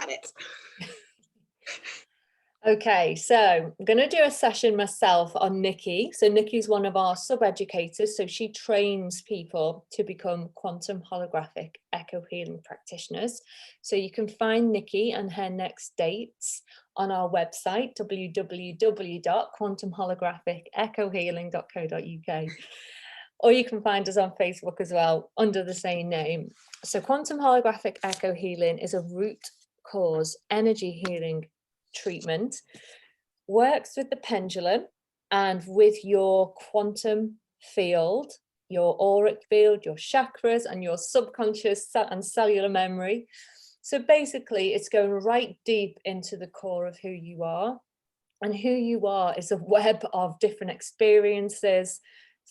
at it. Okay, so I'm going to do a session myself on Nikki. So Nikki's one of our sub-educators. So she trains people to become quantum holographic echo healing practitioners. So you can find Nikki and her next dates on our website, www.quantumholographicechohealing.co.uk. Or you can find us on Facebook as well under the same name. So quantum holographic echo healing is a root cause energy healing treatment, works with the pendulum and with your quantum field, your auric field, your chakras and your subconscious and cellular memory. So basically it's going right deep into the core of who you are, and who you are is a web of different experiences,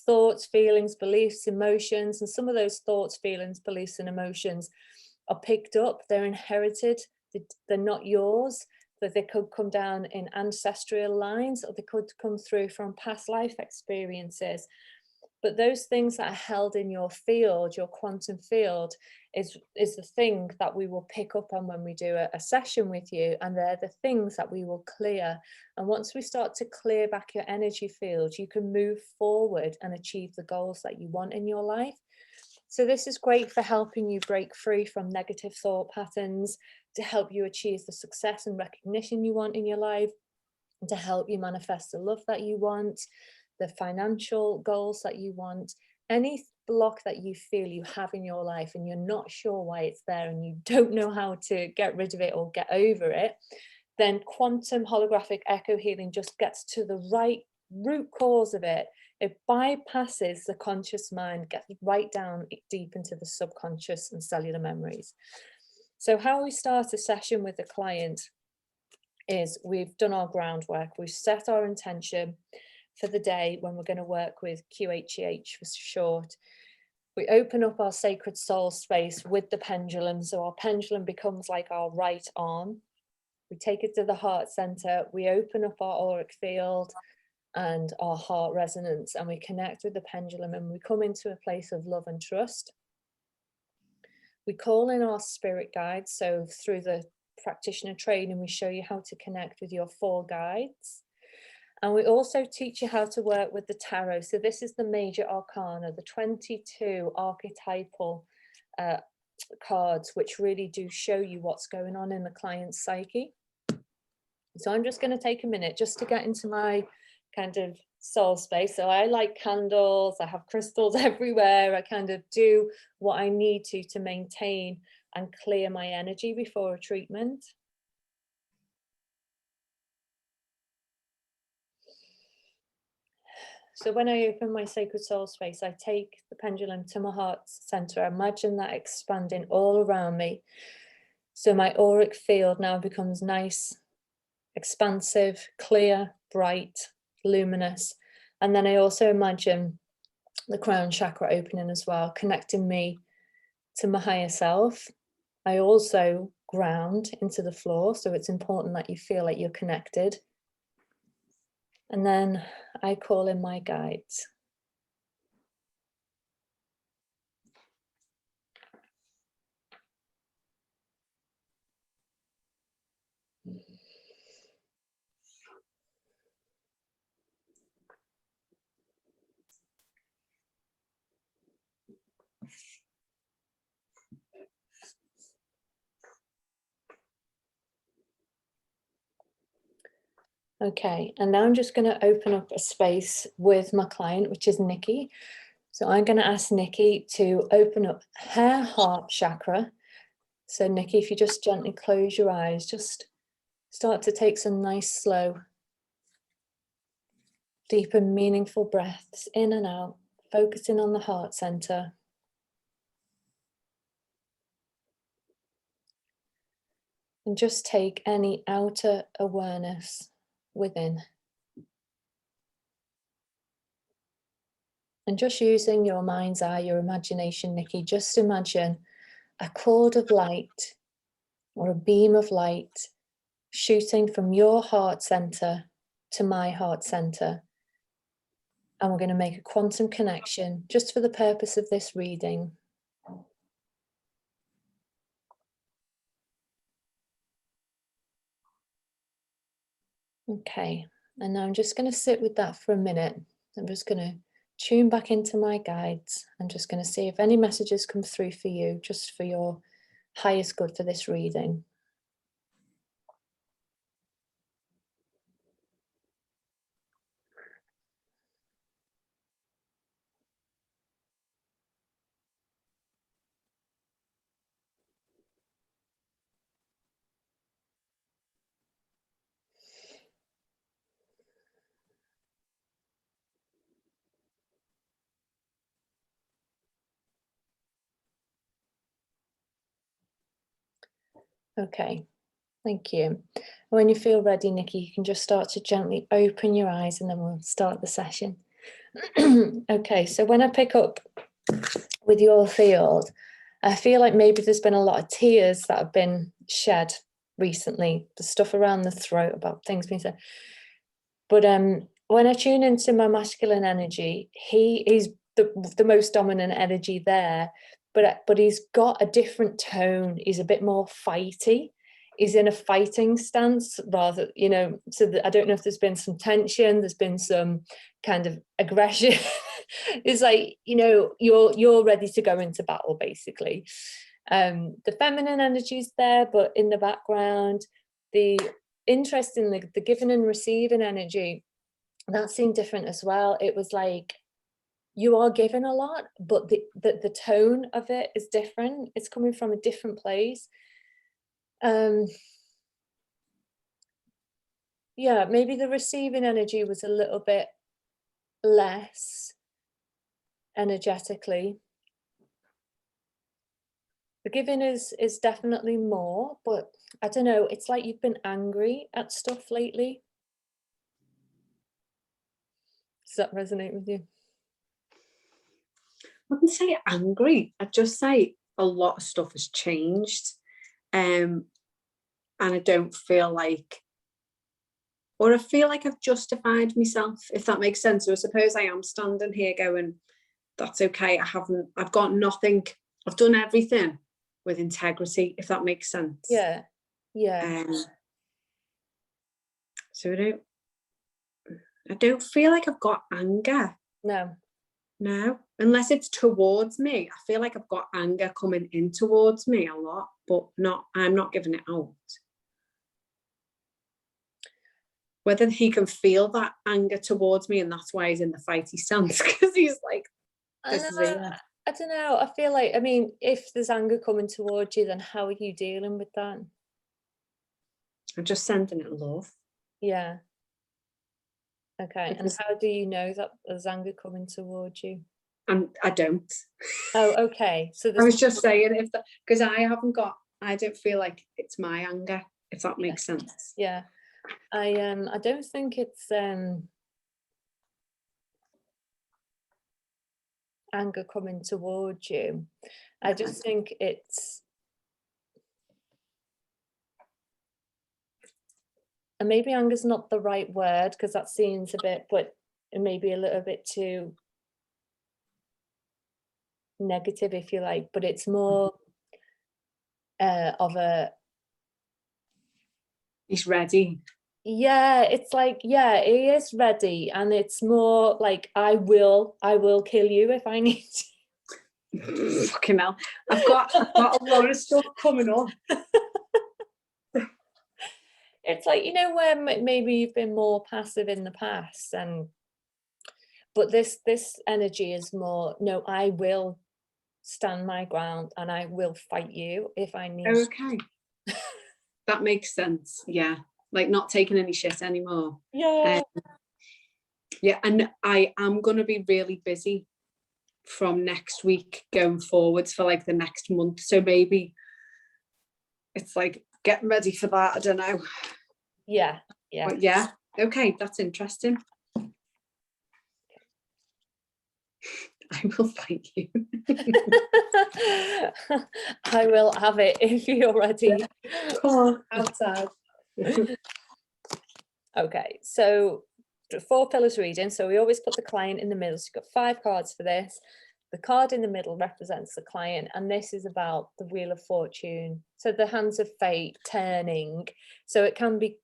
thoughts, feelings, beliefs, emotions, and some of those thoughts, feelings, beliefs and emotions are picked up, they're inherited, they're not yours. That they could come down in ancestral lines, or they could come through from past life experiences. But those things that are held in your field, your quantum field, is the thing that we will pick up on when we do a session with you, and they're the things that we will clear. And once we start to clear back your energy field, you can move forward and achieve the goals that you want in your life. So this is great for helping you break free from negative thought patterns, to help you achieve the success and recognition you want in your life, and to help you manifest the love that you want, the financial goals that you want. Any block that you feel you have in your life and you're not sure why it's there and you don't know how to get rid of it or get over it, then quantum holographic echo healing just gets to the right root cause of it. It bypasses the conscious mind, gets right down deep into the subconscious and cellular memories. So how we start a session with the client is we've done our groundwork, we've set our intention for the day when we're going to work with QHEH for short. We open up our sacred soul space with the pendulum, so our pendulum becomes like our right arm. We take it to the heart center, we open up our auric field and our heart resonance, and we connect with the pendulum, and we come into a place of love and trust. We call in our spirit guides. So through the practitioner training, we show you how to connect with your 4 guides. And we also teach you how to work with the tarot. So this is the major arcana, the 22 archetypal cards, which really do show you what's going on in the client's psyche. So I'm just going to take a minute just to get into my kind of soul space. So I like candles, I have crystals everywhere, I kind of do what I need to maintain and clear my energy before a treatment. So when I open my sacred soul space, I take the pendulum to my heart center. Imagine that expanding all around me. So my auric field now becomes nice, expansive, clear, bright, luminous. And then I also imagine the crown chakra opening as well, connecting me to my higher self. I also ground into the floor, so it's important that you feel like you're connected. And then I call in my guides. Okay, and now I'm just going to open up a space with my client, which is Nikki. So I'm going to ask Nikki to open up her heart chakra. So Nikki, if you just gently close your eyes, just start to take some nice, slow, deep and meaningful breaths in and out, focusing on the heart center. And just take any outer awareness within. And just using your mind's eye, your imagination, Nikki, just imagine a cord of light or a beam of light shooting from your heart center to my heart center. And we're going to make a quantum connection just for the purpose of this reading. Okay, and now I'm just going to sit with that for a minute. I'm just going to tune back into my guides. I'm just going to see if any messages come through for you, just for your highest good for this reading. Okay, thank you. When you feel ready, Nikki, you can just start to gently open your eyes and then we'll start the session. Okay, so when I pick up with your field, I feel like maybe there's been a lot of tears that have been shed recently, the stuff around the throat about things being said. But when I tune into my masculine energy, he is the most dominant energy there, but he's got a different tone. He's a bit more fighty. He's in a fighting stance rather, you know, so I don't know if there's been some tension, there's been some kind of aggression. It's like, you know, you're ready to go into battle, basically. The feminine energy is there, but in the background, interestingly, the giving and receiving energy, that seemed different as well. It was like, you are given a lot, but the tone of it is different. It's coming from a different place. Yeah, maybe the receiving energy was a little bit less energetically. The giving is definitely more, but I don't know, it's like you've been angry at stuff lately. Does that resonate with you? I wouldn't say angry. I'd just say a lot of stuff has changed. And I don't feel like, or I feel like I've justified myself, if that makes sense. So I suppose I am standing here going, that's okay. I've got nothing. I've done everything with integrity, if that makes sense. Yeah. Yeah. So I don't feel like I've got anger. No, unless it's towards me. I feel like I've got anger coming in towards me a lot, but I'm not giving it out. Whether he can feel that anger towards me and that's why he's in the fighty stance, because he's like, this is it. I don't know. I feel like, I mean, if there's anger coming towards you, then how are you dealing with that? I'm just sending it love. Yeah. Okay. And how do you know that there's anger coming towards you? I don't. Oh, okay. So I was just saying, if that, because I don't feel like it's my anger, if that makes sense. Yeah. I don't think it's anger coming towards you. I just think it's, and maybe anger's not the right word because that seems a bit, but it may be a little bit too negative, if you like, but it's more of a, he's ready. Yeah, it's like, yeah, he is ready, and it's more like, I will kill you if I need to. Fucking hell, I've got a lot of stuff coming up. It's like, you know, when maybe you've been more passive in the past, but this energy is more, no, I will stand my ground and I will fight you if I need. Okay. That makes sense. Yeah, like not taking any shit anymore. Yeah. Yeah, and I am going to be really busy from next week going forwards for like the next month. So maybe it's like getting ready for that. I don't know. Yeah. Yeah. But yeah. Okay, that's interesting. I will fight you. I will have it if you're ready. Come on, outside. Okay, so 4 pillars reading. So we always put the client in the middle. So you've got 5 cards for this. The card in the middle represents the client, and this is about the Wheel of Fortune. So the hands of fate turning. So it can be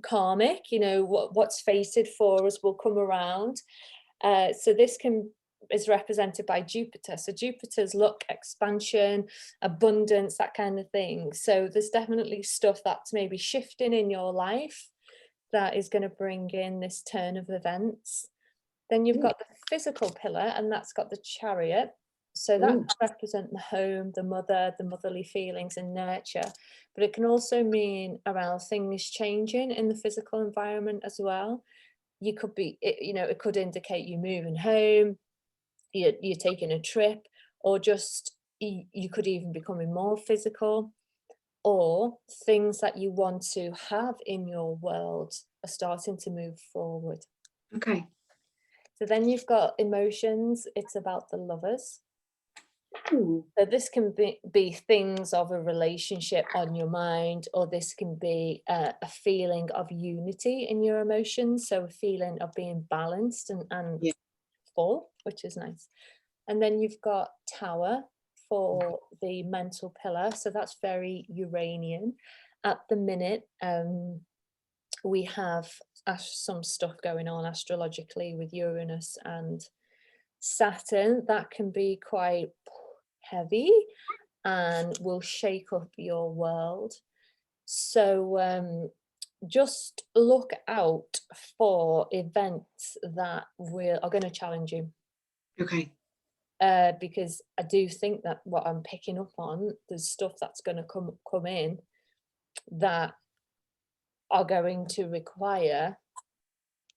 karmic, you know, what's fated for us will come around. So this is represented by Jupiter. So Jupiter's luck, expansion, abundance, that kind of thing. So there's definitely stuff that's maybe shifting in your life that is going to bring in this turn of events. Then you've got the physical pillar, and that's got the Chariot. So that can represent the home, the mother, the motherly feelings and nurture. But it can also mean around things changing in the physical environment as well. You could be, you know, it could indicate you moving home, you're taking a trip, or just you could even becoming more physical, or things that you want to have in your world are starting to move forward. Okay. So then you've got emotions. It's about the Lovers. Ooh. So this can be things of a relationship on your mind, or this can be a feeling of unity in your emotions. So a feeling of being balanced and full, which is nice. And then you've got Tower for the mental pillar. So that's very Uranian. At the minute, we have some stuff going on astrologically with Uranus and Saturn that can be quite heavy and will shake up your world. So just look out for events that are going to challenge you. Okay. Because I do think that what I'm picking up on, there's stuff that's going to come in that are going to require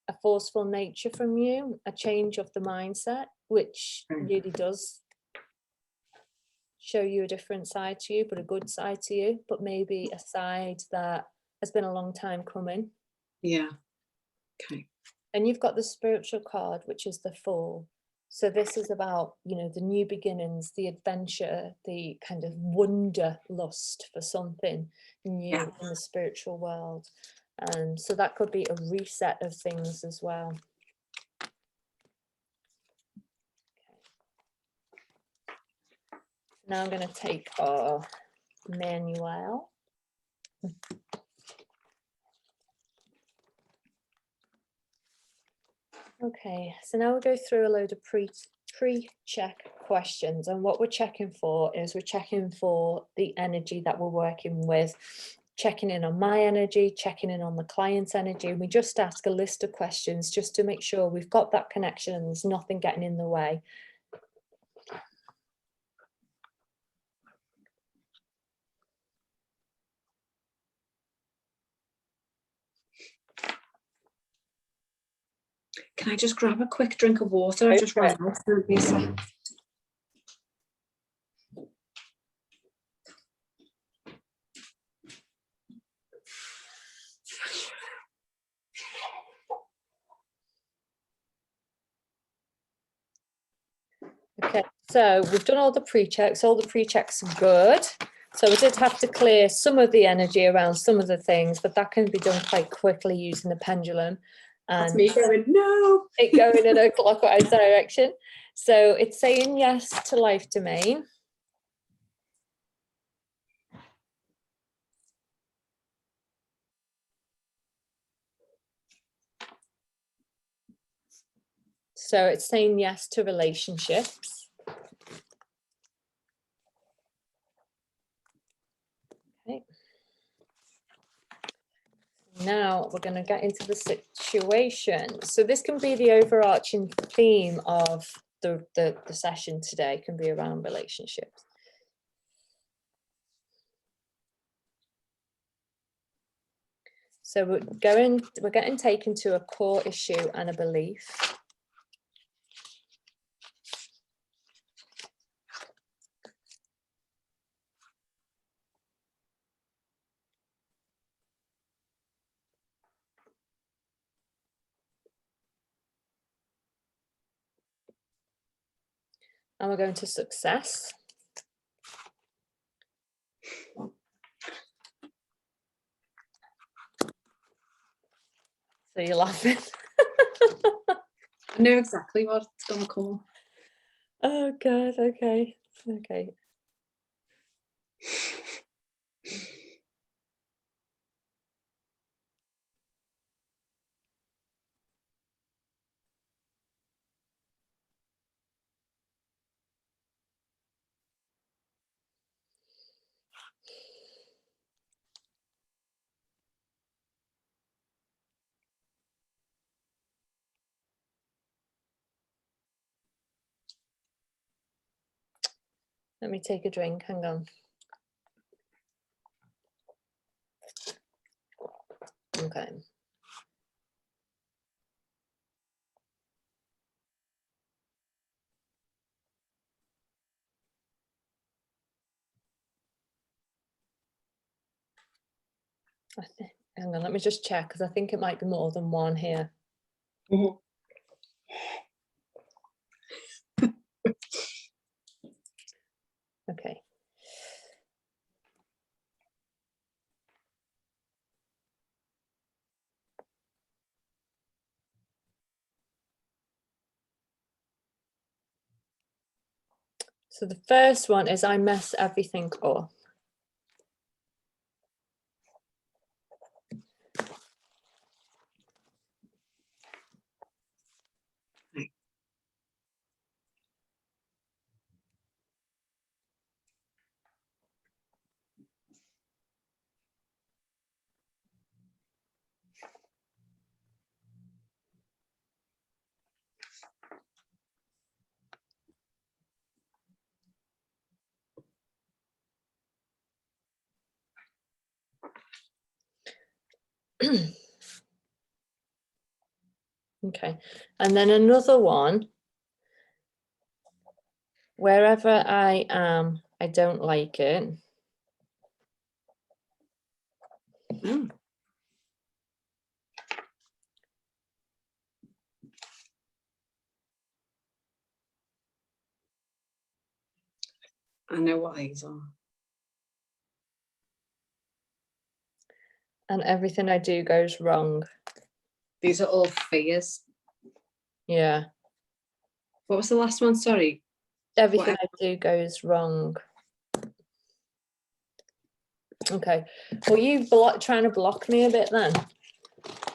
a forceful nature from you, a change of the mindset, which really does show you a different side to you, but a good side to you, but maybe a side that has been a long time coming. Yeah. Okay. And you've got the spiritual card, which is the Fool. So this is about, you know, the new beginnings, the adventure, the kind of wanderlust for something new in the spiritual world. And so that could be a reset of things as well. Now I'm going to take our manual. Okay, so now we'll go through a load of pre-check questions, and what we're checking for is we're checking for the energy that we're working with, checking in on my energy, checking in on the client's energy. We just ask a list of questions just to make sure we've got that connection and there's nothing getting in the way. Can I just grab a quick drink of water? I just ran out. Okay, so we've done all the pre-checks. All the pre-checks are good. So we did have to clear some of the energy around some of the things, but that can be done quite quickly using the pendulum. And that's me going, no. It going in a clockwise direction. So it's saying yes to life domain. So it's saying yes to relationships. Okay. Now we're going to get into the situation. So this can be the overarching theme of the session today, it can be around relationships. So we're getting taken to a core issue and a belief. And we're going to success. So you're laughing. I know exactly what it's going to call. Oh God, okay. Okay. Let me take a drink, hang on. Okay. Hang on, let me just check, because I think it might be more than one here. Okay. So the first one is I mess everything up. Okay, and then another one, wherever I am, I don't like it. Mm. I know what these are. And everything I do goes wrong. These are all fears. Yeah. What was the last one? Sorry. Everything I do goes wrong. Okay. Were you trying to block me a bit then?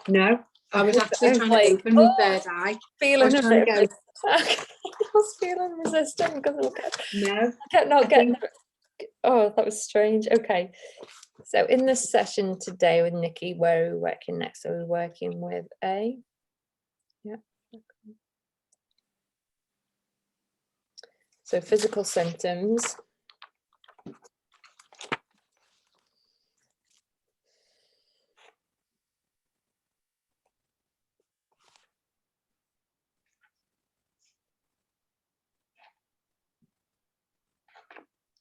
No, I was actually I was trying like, to open my third eye. Feeling I was a trying bit. to go, I was feeling resistant because no. I kept not I getting. think- Oh, that was strange. Okay. So in this session today with Nikki, where are we working next? So we're working with a. Yeah. So physical symptoms.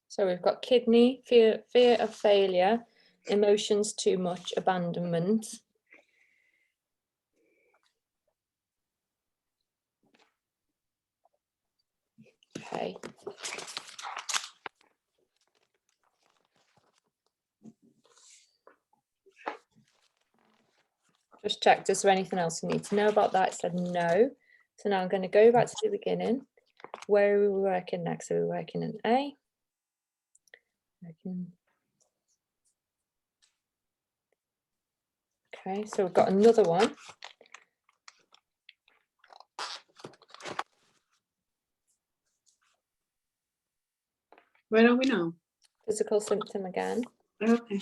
So we've got kidney, fear of failure, emotions too much, abandonment. Okay. Just checked, is there anything else you need to know about that? It said no. So now I'm going to go back to the beginning. Where are we working next? So we're working in A. Okay, so we've got another one. Where are we now? Physical symptom again. Okay.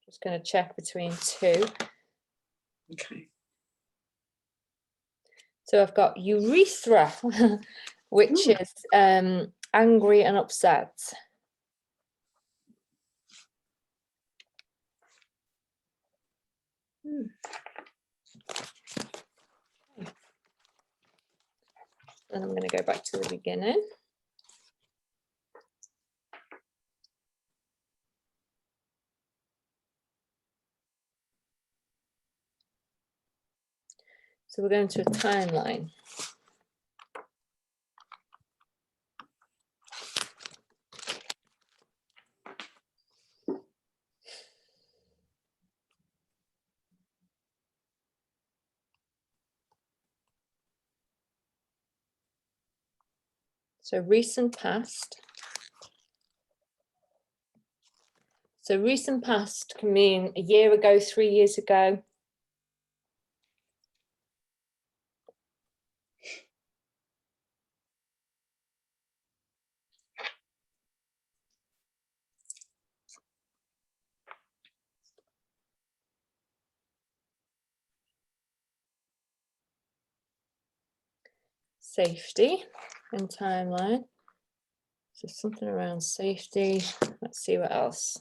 Just going to check between two. Okay. So I've got urethra, which is angry and upset. Then I'm going to go back to the beginning. So we're going to a timeline. So recent past. So recent past can mean a year ago, 3 years ago. safety and timeline. So something around safety. Let's see what else.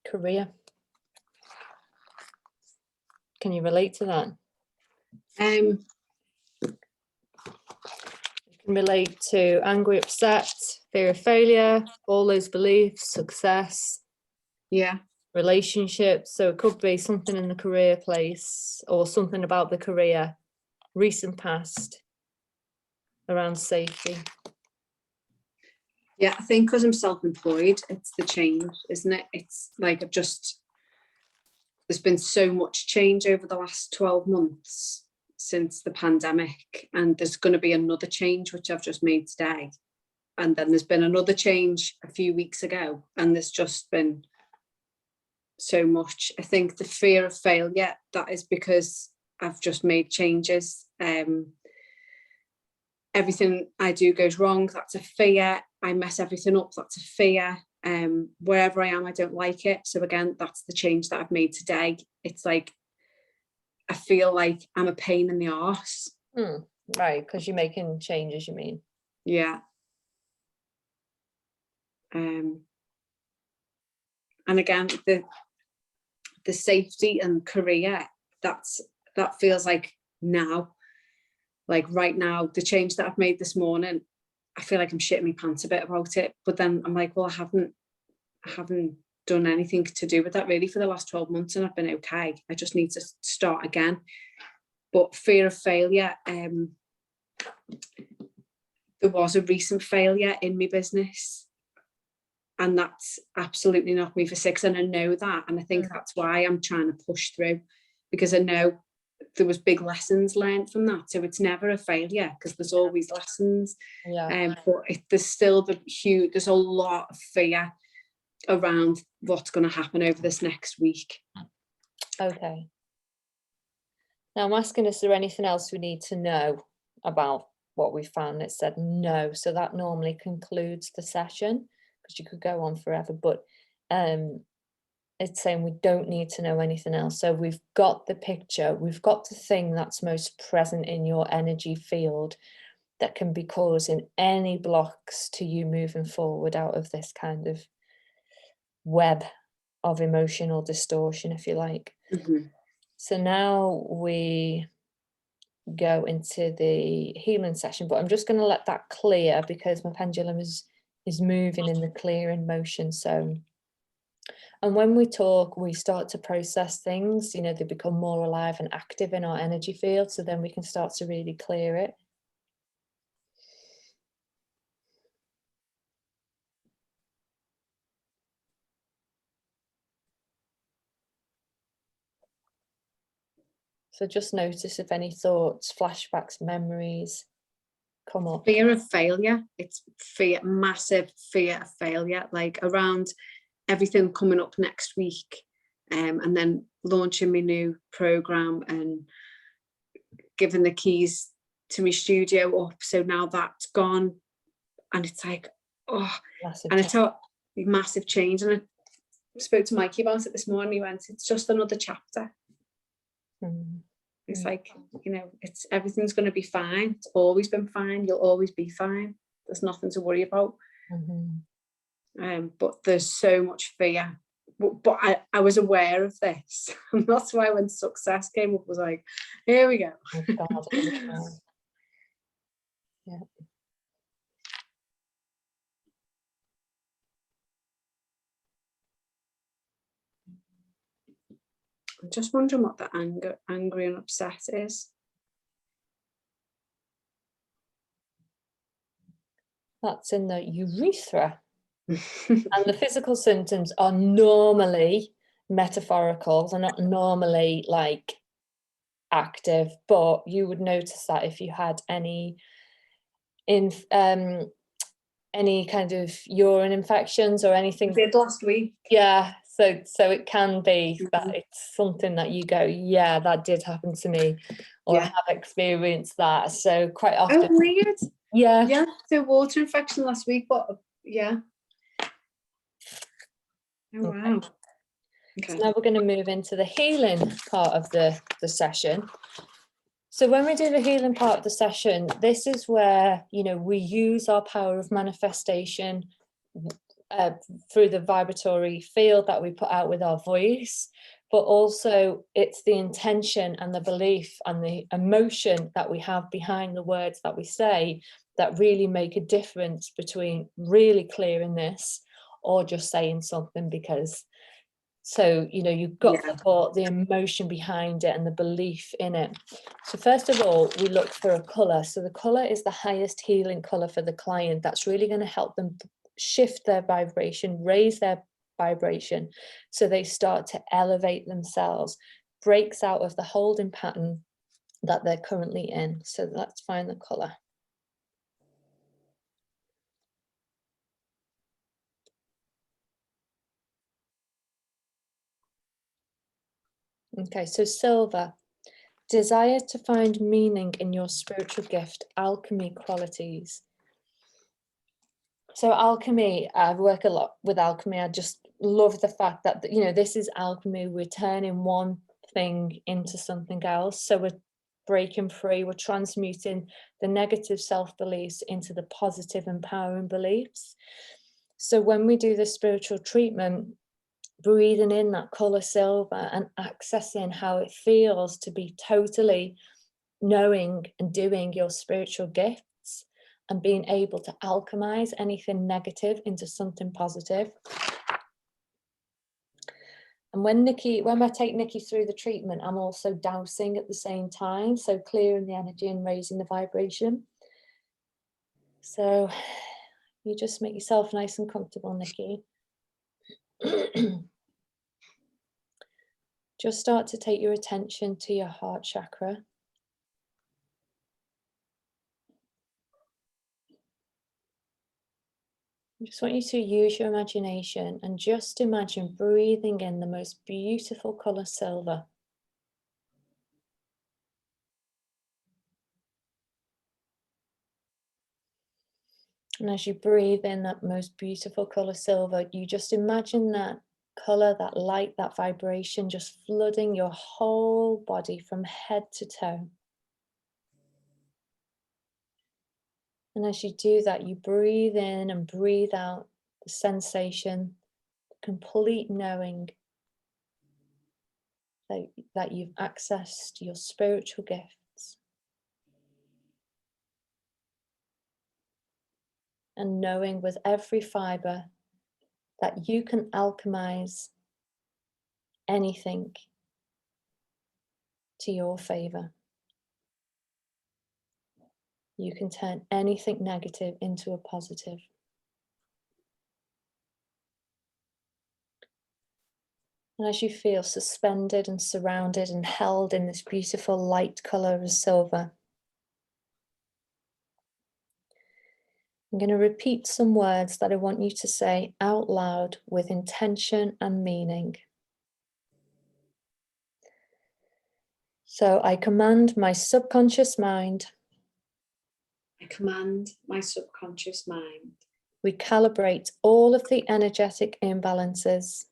Career. Can you relate to that? Um, Can relate to angry, upset, fear of failure, all those beliefs, success, yeah. relationships. So it could be something in the career place or something about the career, recent past, around safety. Yeah, I think because I'm self-employed, it's the change, isn't it? It's like there's been so much change over the last 12 months since the pandemic, and there's going to be another change, which I've just made today. And then there's been another change a few weeks ago, and there's just been so much. I think the fear of failure, that is because I've just made changes. Everything I do goes wrong, that's a fear. I mess everything up, that's a fear. Wherever I am, I don't like it. So again, that's the change that I've made today. It's like, I feel like I'm a pain in the arse. Right, because you're making changes, you mean? Yeah. And again, the safety and career, that feels like now, like right now, the change that I've made this morning, I feel like I'm shitting my pants a bit about it. But then I'm like, well, I haven't done anything to do with that really for the last 12 months, and I've been okay. I just need to start again. But fear of failure, there was a recent failure in my business, and that's absolutely knocked me for six, and I know that, and I think that's why I'm trying to push through, because I know there was big lessons learned from that. So it's never a failure because there's always lessons. But there's still there's a lot of fear around what's going to happen over this next week. Okay. Now I'm asking, is there anything else we need to know about what we found? It said no, so that normally concludes the session, because you could go on forever, but it's saying we don't need to know anything else. So we've got the picture, we've got the thing that's most present in your energy field that can be causing any blocks to you moving forward out of this kind of web of emotional distortion, if you like. So now we go into the healing session, but I'm just going to let that clear because my pendulum is moving in the clearing motion. So, and when we talk, we start to process things, you know, they become more alive and active in our energy field, so then we can start to really clear it. So just notice if any thoughts, flashbacks, memories come up. Fear of failure. It's fear, massive fear of failure, like around everything coming up next week, and then launching my new program and giving the keys to my studio up. So now that's gone, and it's like, oh, massive and change. It's a massive change. And I spoke to Mikey about it this morning. He went, it's just another chapter. It's like, you know, it's everything's going to be fine. It's always been fine. You'll always be fine. There's nothing to worry about. But there's so much fear. But I was aware of this. And that's why when success came up, I was like, here we go. Oh, God. Yeah. I'm just wondering what the angry and upset is. That's in the urethra. And the physical symptoms are normally metaphorical. They're not normally like active, but you would notice that if you had any kind of urine infections or anything. I did last week. Yeah, so it can be that it's something that you go, yeah, that did happen to me, or I have experienced that. So quite often. Oh, weird. Yeah. Yeah, the water infection last week, but yeah. Oh, wow. Okay. So now we're going to move into the healing part of the session. So when we do the healing part of the session, this is where, you know, we use our power of manifestation through the vibratory field that we put out with our voice, but also it's the intention and the belief and the emotion that we have behind the words that we say that really make a difference between really clearing this or just saying something because. So, you know, you've got to put the emotion behind it and the belief in it. So first of all, we look for a colour. So the colour is the highest healing colour for the client. That's really going to help them shift their vibration, raise their vibration. So they start to elevate themselves, breaks out of the holding pattern that they're currently in. So let's find the colour. Okay, so silver. Desire to find meaning in your spiritual gift, alchemy qualities. So alchemy, I work a lot with alchemy. I just love the fact that, you know, this is alchemy. We're turning one thing into something else. So we're breaking free. We're transmuting the negative self-beliefs into the positive, empowering beliefs. So when we do the spiritual treatment, breathing in that color silver and accessing how it feels to be totally knowing and doing your spiritual gifts and being able to alchemize anything negative into something positive. And when I take Nikki through the treatment, I'm also dowsing at the same time, so clearing the energy and raising the vibration. So you just make yourself nice and comfortable, Nikki. Just start to take your attention to your heart chakra. I just want you to use your imagination and just imagine breathing in the most beautiful color silver. And as you breathe in that most beautiful color silver, you just imagine that color, that light, that vibration just flooding your whole body from head to toe. And as you do that, you breathe in and breathe out the sensation, complete knowing that you've accessed your spiritual gifts. And knowing with every fiber that you can alchemize anything to your favor. You can turn anything negative into a positive. And as you feel suspended and surrounded and held in this beautiful light color of silver, I'm going to repeat some words that I want you to say out loud with intention and meaning. So I command my subconscious mind. I command my subconscious mind. Recalibrate all of the energetic imbalances.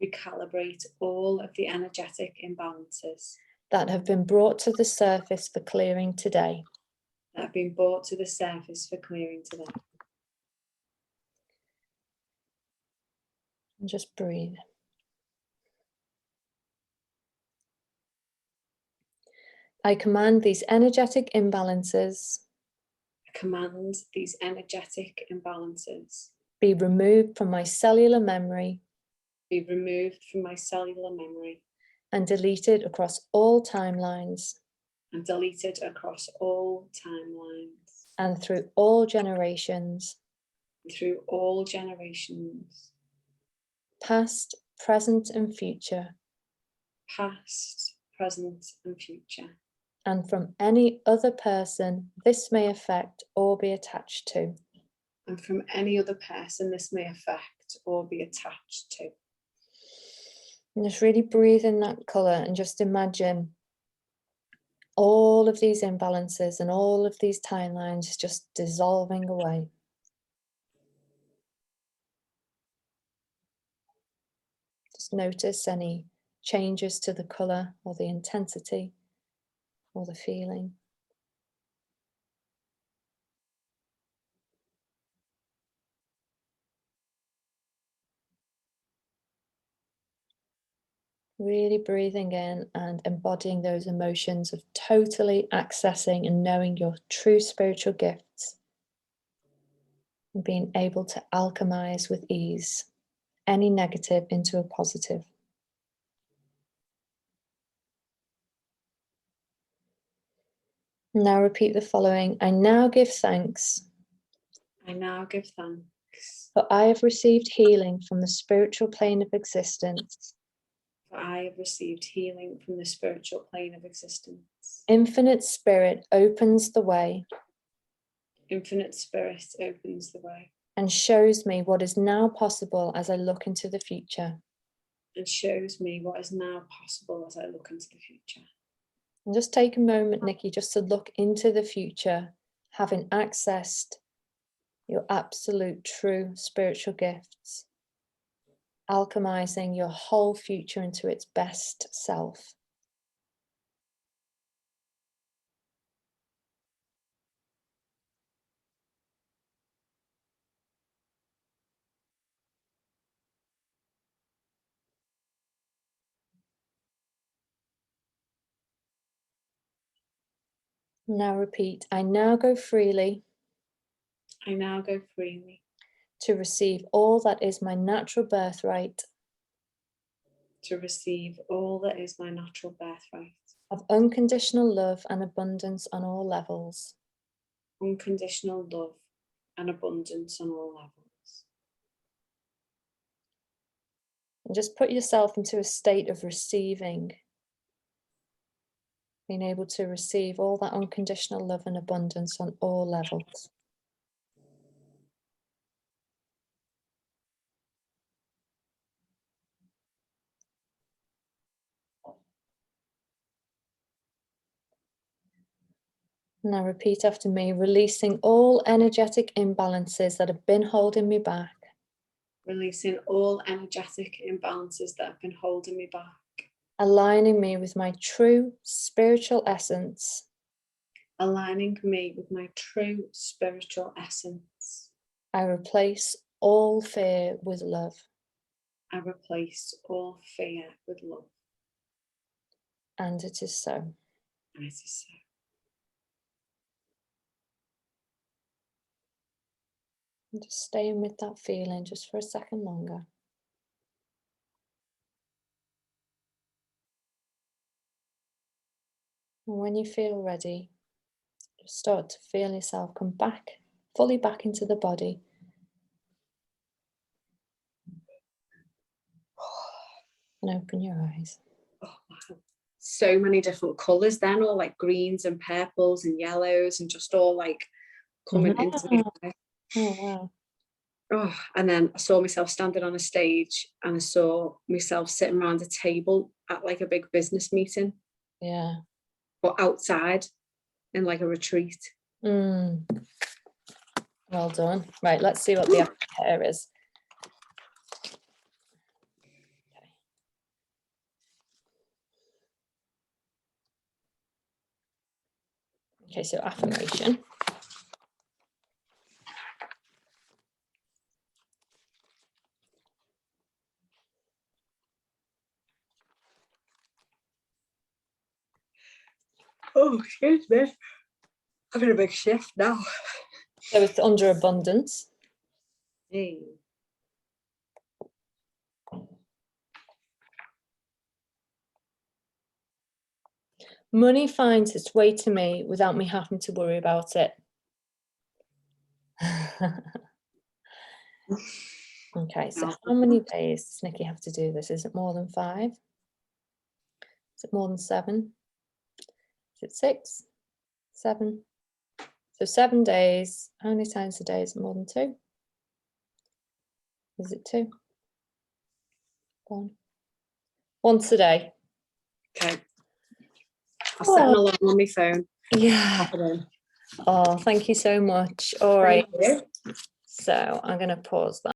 Recalibrate all of the energetic imbalances that have been brought to the surface for clearing today. That have been brought to the surface for clearing today. And just breathe. I command these energetic imbalances. I command these energetic imbalances be removed from my cellular memory. Be removed from my cellular memory. And deleted across all timelines. And deleted across all timelines. And through all generations. Through all generations. Past, present, and future. Past, present, and future. And from any other person this may affect or be attached to. And from any other person this may affect or be attached to. And just really breathe in that colour and just imagine all of these imbalances and all of these timelines just dissolving away. Just notice any changes to the colour or the intensity or the feeling. Really breathing in and embodying those emotions of totally accessing and knowing your true spiritual gifts and being able to alchemize with ease any negative into a positive. Now repeat the following. I now give thanks. I now give thanks. For I have received healing from the spiritual plane of existence. For I have received healing from the spiritual plane of existence. Infinite Spirit opens the way. Infinite Spirit opens the way. And shows me what is now possible as I look into the future. And shows me what is now possible as I look into the future. And just take a moment, Nikki, just to look into the future, having accessed your absolute true spiritual gifts, alchemizing your whole future into its best self. Now repeat, I now go freely. I now go freely. To receive all that is my natural birthright. To receive all that is my natural birthright. Of unconditional love and abundance on all levels. Unconditional love and abundance on all levels. And just put yourself into a state of receiving. Being able to receive all that unconditional love and abundance on all levels. Now repeat after me, releasing all energetic imbalances that have been holding me back. Releasing all energetic imbalances that have been holding me back. Aligning me with my true spiritual essence. Aligning me with my true spiritual essence. I replace all fear with love. I replace all fear with love. And it is so. And it is so. And just staying with that feeling just for a second longer. And when you feel ready, just start to feel yourself come back, fully back into the body. And open your eyes. Oh, wow. So many different colours then, all like greens and purples and yellows and just all like coming into me. Oh, wow. Oh, and then I saw myself standing on a stage and I saw myself sitting around a table at like a big business meeting. Yeah. But outside in like a retreat. Well done. Right, let's see what the aftercare is. Okay, so affirmation. Oh, excuse me. Having a big shift now. So it's under abundance. Hey. Money finds its way to me without me having to worry about it. Okay, so how many days does Nikki have to do this? Is it more than 5? Is it more than 7? Is it 6? 7? So 7 days. How many times a day? Is it more than 2? Is it 2? 1. Once a day. Okay. I'll set an alarm on my phone. Yeah. Pop it in. Oh, thank you so much. All right. Thank you. So I'm going to pause that.